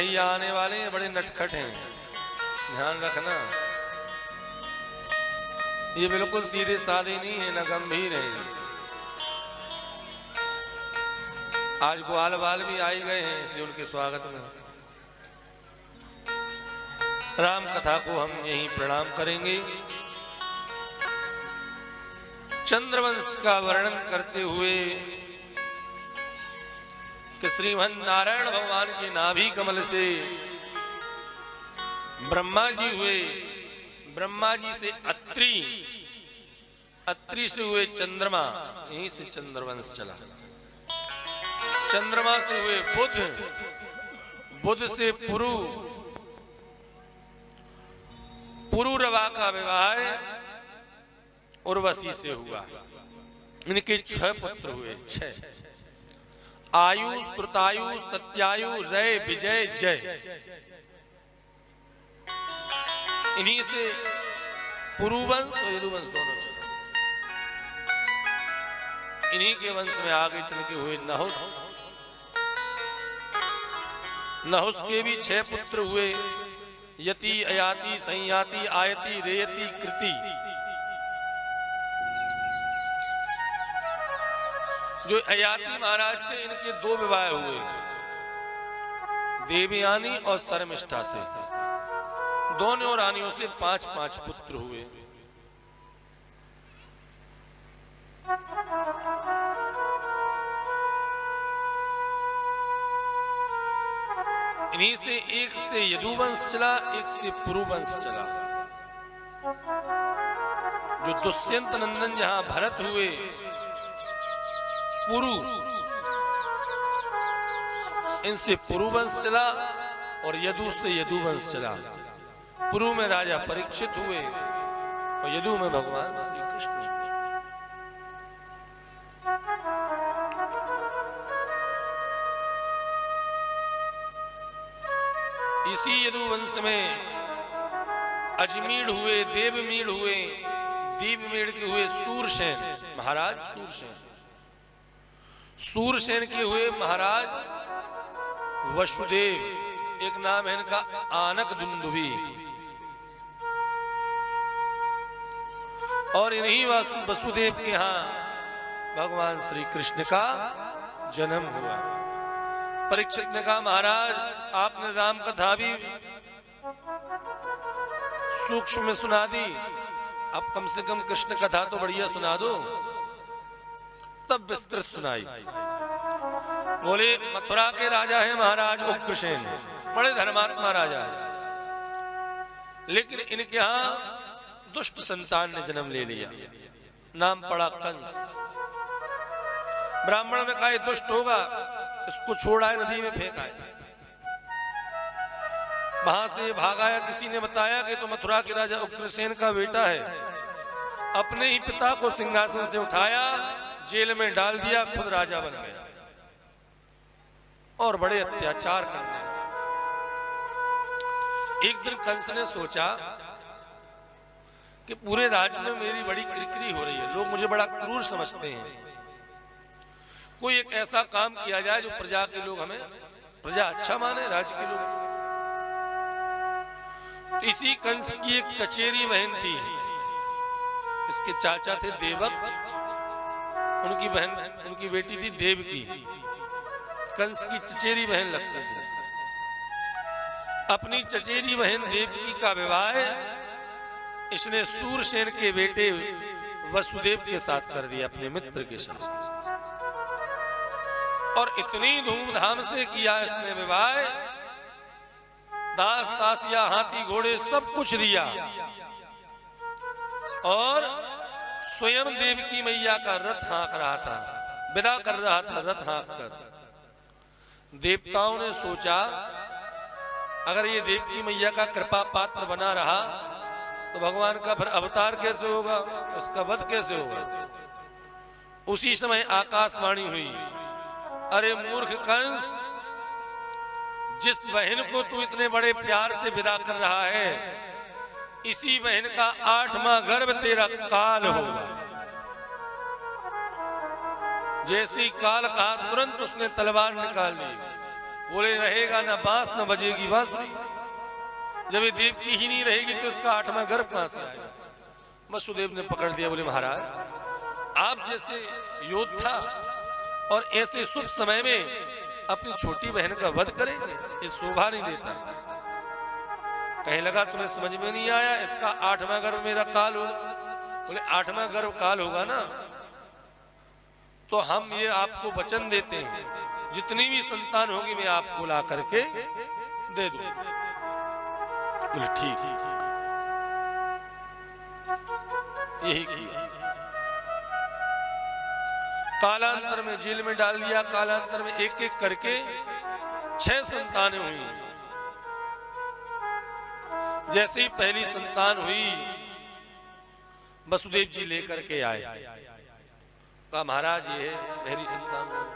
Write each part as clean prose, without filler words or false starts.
कन्हैया आने वाले हैं, बड़े नटखट हैं, ध्यान रखना। ये बिल्कुल सीधे साधे नहीं है, न गंभीर है। आज ग्वाल बाल भी आई गए हैं, इसलिए उनके स्वागत में राम कथा को हम यहीं प्रणाम करेंगे। चंद्रवंश का वर्णन करते हुए कि श्रीमन नारायण भगवान के नाभि कमल से ब्रह्मा जी हुए, ब्रह्मा जी से अत्रि, अत्रि से हुए चंद्रमा, यहीं से चंद्रवंश चला। चंद्रमा से हुए बुध, बुध से पुरु, पुरुरवा का विवाह उर्वशी से हुआ। इनके 6 पुत्र हुए, 6। आयु, श्रुतायु, सत्यायु, रय, विजय, जय। इन्हीं से पुरुवंश और यदुवंश दोनों चले। इन्हीं के वंश में आगे चल के हुए नहुस। नहुस के भी 6 पुत्र हुए, यति, अयाति, संयाति, आयति, रेयति, कृति। जो अयाति महाराज थे, इनके 2 विवाह हुए, देवयानी और शर्मिष्ठा से। दोनों रानियों से 5-5 पुत्र हुए। इन्हीं से एक से यदुवंश चला, एक से पुरुवंश चला। जो दुष्यंत नंदन जहां भरत हुए, पुरु, इनसे पुरुवंश चला और यदु से यदुवंश चला। पुरु में राजा परीक्षित हुए और यदु में भगवान श्री कृष्ण। इसी यदुवंश में अजमीढ़ हुए, देवमीढ़ हुए, दीपमीढ़ के हुए सूरसेन महाराज। सूरसेन के हुए महाराज वसुदेव, एक नाम है इनका आनक दुंदुभी। और इन्हीं वसुदेव के यहाँ भगवान श्री कृष्ण का जन्म हुआ। परीक्षित ने कहा, महाराज आपने राम कथा भी सूक्ष्म में सुना दी, अब कम से कम कृष्ण कथा तो बढ़िया सुना दो। तब विस्तृत सुनाई। बोले, मथुरा के राजा है महाराज उग्रसेन, बड़े धर्मात्मा राजा है, लेकिन इनके यहाँ दुष्ट संतान ने जन्म ले लिया, नाम पड़ा कंस। ब्राह्मण ने कहा, ये दुष्ट होगा, इसको छोड़ा नदी में फेंका है। वहां से भागाया। किसी ने बताया कि तो मथुरा के राजा उग्रसेन का बेटा है। अपने ही पिता को सिंहासन से उठाया, जेल में डाल दिया, खुद राजा बन गया और बड़े अत्याचार करने लगा। एक दिन कंस ने सोचा कि पूरे राज्य में मेरी बड़ी किरकिरी हो रही है, लोग मुझे बड़ा क्रूर समझते हैं, कोई एक ऐसा काम किया जाए जो प्रजा के लोग हमें, प्रजा अच्छा माने, राज्य के लोग। तो इसी कंस की एक चचेरी बहन थी, इसके चाचा थे देवक, उनकी बहन, उनकी बेटी थी देवकी। कंस की चचेरी बहन लगती थी। अपनी चचेरी बहन देवकी का विवाह इसने सूरसेन के बेटे वसुदेव के साथ कर दिया, अपने मित्र के साथ। और इतनी धूमधाम से किया इसने विवाह, दास दासिया, हाथी घोड़े सब कुछ दिया। और स्वयं देवकी मैया का रथ हाँक रहा था, विदा कर रहा था रथ हाँक कर। देवताओं ने सोचा, अगर ये देवकी मैया का कृपा पात्र बना रहा तो भगवान का फिर अवतार कैसे होगा, उसका वध कैसे होगा। उसी समय आकाशवाणी हुई, अरे मूर्ख कंस, जिस बहन को तू इतने बड़े प्यार से विदा कर रहा है, इसी बहन का 8वां गर्भ तेरा काल होगा। जैसी काल कहा, तुरंत उसने तलवार निकाल ली, बोले रहेगा ना बांस न बजेगी बांसुरी। जब ये देवकी ही नहीं रहेगी तो इसका 8वां गर्भ कहां से आएगा। वसुदेव ने पकड़ दिया, बोले महाराज आप जैसे योद्धा और ऐसे शुभ समय में अपनी छोटी बहन का वध करेंगे, ये शोभा नहीं देता। कहने लगा तुम्हें समझ में नहीं आया, इसका 8वां गर्भ मेरा काल होगा। बोले 8वां गर्भ काल होगा ना तो हम ये आपको वचन देते हैं, जितनी भी संतान होगी मैं आपको ला करके दे दूं। बोले ठीक है, यही किया। कालांतर में जेल में डाल दिया। कालांतर में एक एक करके 6 संतानें हुई। जैसे ही पहली संतान हुई वसुदेव जी लेकर के आए, कहा महाराज ये पहली संतान हुई।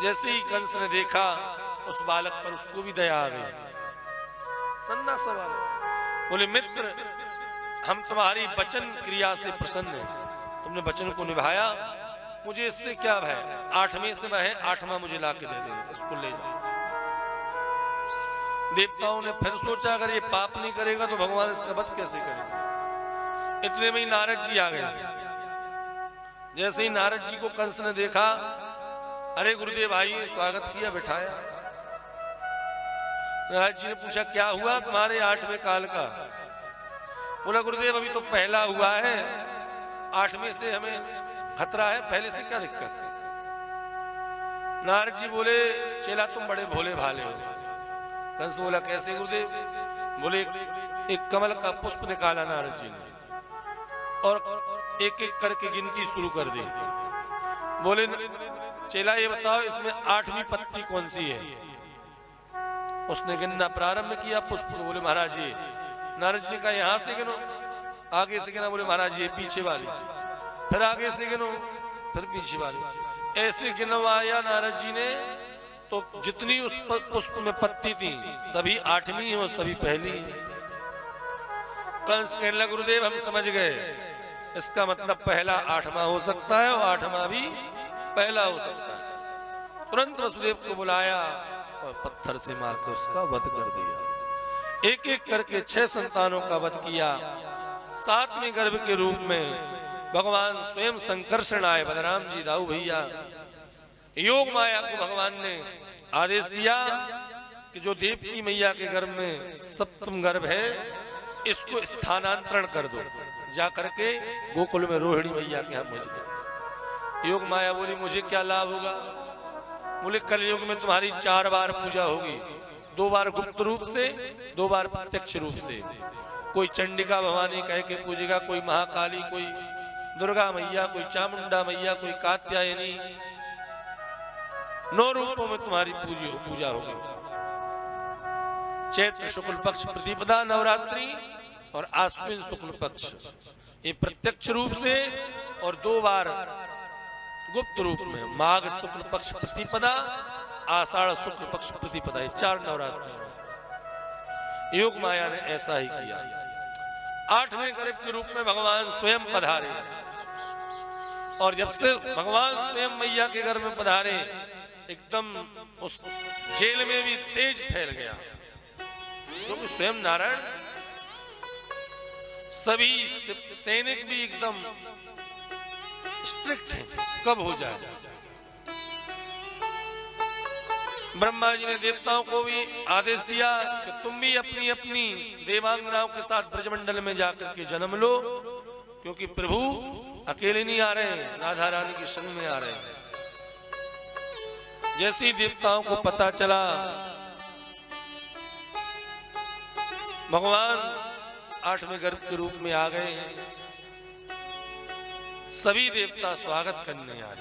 जैसे ही कंस ने देखा उस बालक पर, उसको भी दया आ गई। नन्हा सवाल, बोले मित्र हम तुम्हारी वचन क्रिया से प्रसन्न हैं, तुमने वचन को निभाया, मुझे इससे क्या भय, 8वें से वह 8वां मुझे लाके दे देना, इसको ले जाओ। देवताओं ने फिर सोचा अगर ये पाप नहीं करेगा तो भगवान इसका वध कैसे करेगा। इतने में ही नारद जी आ गए। जैसे ही नारद जी को कंस ने देखा, अरे गुरुदेव आइए, स्वागत किया, बिठाया। नारद जी ने पूछा क्या हुआ तुम्हारे 8वें काल का। बोला गुरुदेव अभी तो पहला हुआ है, 8वें से हमें खतरा है, पहले से क्या दिक्कत है। नारद जी बोले चेला तुम बड़े भोले भाले हो। कंस बोला कैसे गुरुदेव। बोले एक कमल का पुष्प निकाला नारद जी ने और एक एक करके गिनती शुरू कर दी। बोले चेला ये बताओ इसमें 8वीं पत्ती कौन सी है। उसने गिनना प्रारंभ किया पुष्प। बोले महाराज जी। नारद जी ने कहा यहां से गिनो, आगे से गिना। बोले महाराज जी पीछे वाली, फिर आगे से गिनो, फिर पीछे वाली। ऐसे गिनवाया नारद जी ने तो जितनी उस पुष्प में पत्ती थी सभी 8वीं और सभी पहली। कंस कहने लगा गुरुदेव हम समझ गए, इसका मतलब पहला 8वां हो सकता है और 8वां भी पहला हो सकता है। तुरंत वसुदेव को बुलाया और पत्थर से मारकर उसका वध कर दिया। एक एक करके 6 संतानों का वध किया। 7वें गर्भ के रूप में भगवान स्वयं संकर्षण आए। बलराम जी दाऊ भैया, योग माया को भगवान ने आदेश दिया कि जो देवकी मैया के गर्भ में 7वां गर्भ है इसको स्थानांतरण कर दो, जा करके गोकुल में रोहिणी मैया के यहाँ भेज दो। योग माया बोली मुझे क्या लाभ होगा। बोले कलयुग में तुम्हारी 4 बार पूजा होगी, 2 बार गुप्त रूप से, 2 बार प्रत्यक्ष रूप से। कोई चंडिका भवानी कह के पूजेगा, कोई महाकाली, कोई दुर्गा मैया, कोई चामुंडा मैया, कोई कात्यायनी। 9 रूपों में तुम्हारी पूजा होगी। चैत्र शुक्ल पक्ष प्रतिपदा नवरात्रि और आश्विन शुक्ल पक्ष ये प्रत्यक्ष रूप से, और 2 बार गुप्त रूप में माघ शुक्ल पक्ष प्रतिपदा, आषाढ़ शुक्ल पक्ष प्रतिपदा, ये 4 नवरात्रि। योग माया ने ऐसा ही किया। 8वें गर्भ के रूप में भगवान स्वयं पधारे, और जब से भगवान स्वयं मैया के गर्भ में पधारे एकदम उस जेल में भी तेज फैल गया, क्योंकि स्वयं नारायण, सभी सैनिक भी एकदम स्ट्रिक्ट हैं, कब हो जाए। ब्रह्मा जी ने देवताओं को भी आदेश दिया कि तुम भी अपनी अपनी देवांगनाओं के साथ ब्रजमंडल में जाकर के जन्म लो, क्योंकि प्रभु अकेले नहीं आ रहे हैं, राधा रानी के संग में आ रहे हैं। जैसे ही देवताओं को पता चला, भगवान 8वें गर्भ के रूप में आ गए। सभी देवता स्वागत करने आए।